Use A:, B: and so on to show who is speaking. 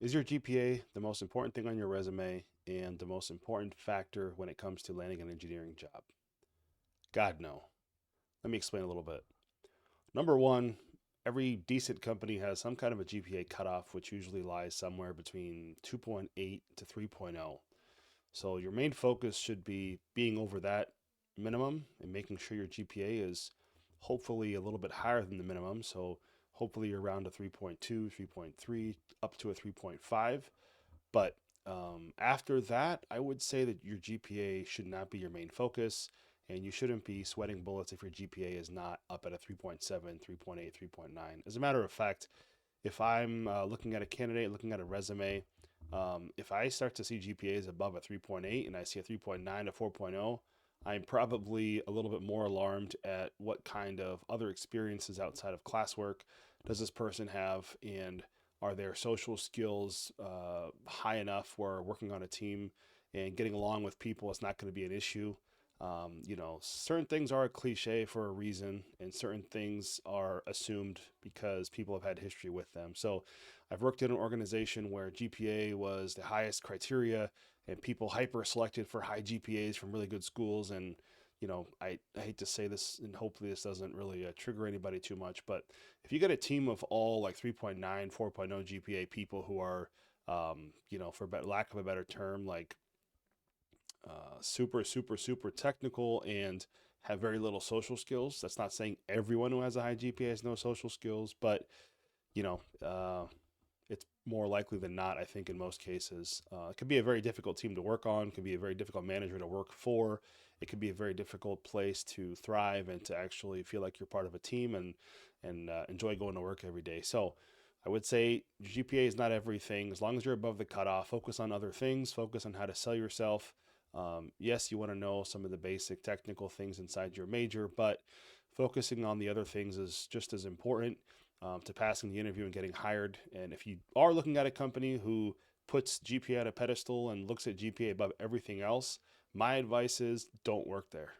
A: Is your GPA the most important thing on your resume and the most important factor when it comes to landing an engineering job? God, no. Let me explain a little bit. Number one, every decent company has some kind of a GPA cutoff, which usually lies somewhere between 2.8 to 3.0. So your main focus should be being over that minimum and making sure your GPA is hopefully a little bit higher than the minimum. So hopefully you're around a 3.2, 3.3, up to a 3.5. But after that, I would say that your GPA should not be your main focus, and you shouldn't be sweating bullets if your GPA is not up at a 3.7, 3.8, 3.9. As a matter of fact, if I'm looking at a candidate, looking at a resume, if I start to see GPAs above a 3.8 and I see a 3.9 to 4.0, I'm probably a little bit more alarmed at what kind of other experiences outside of classwork does this person have, and are their social skills high enough where working on a team and getting along with people is not going to be an issue. Certain things are a cliche for a reason, and certain things are assumed because people have had history with them. So, I've worked in an organization where GPA was the highest criteria, and people hyper selected for high GPAs from really good schools. And I hate to say this, and hopefully this doesn't really trigger anybody too much, but if you get a team of all like 3.9, 4.0 GPA people who are, for lack of a better term, like super, super, super technical and have very little social skills. That's not saying everyone who has a high GPA has no social skills, but you know, uh, it's more likely than not, I think, in most cases. It could be a very difficult team to work on, it could be a very difficult manager to work for. It could be a very difficult place to thrive and to actually feel like you're part of a team and enjoy going to work every day. So I would say GPA is not everything. As long as you're above the cutoff, focus on other things, focus on how to sell yourself. Yes, you want to know some of the basic technical things inside your major, but focusing on the other things is just as important to passing the interview and getting hired. And if you are looking at a company who puts GPA at a pedestal and looks at GPA above everything else, my advice is don't work there.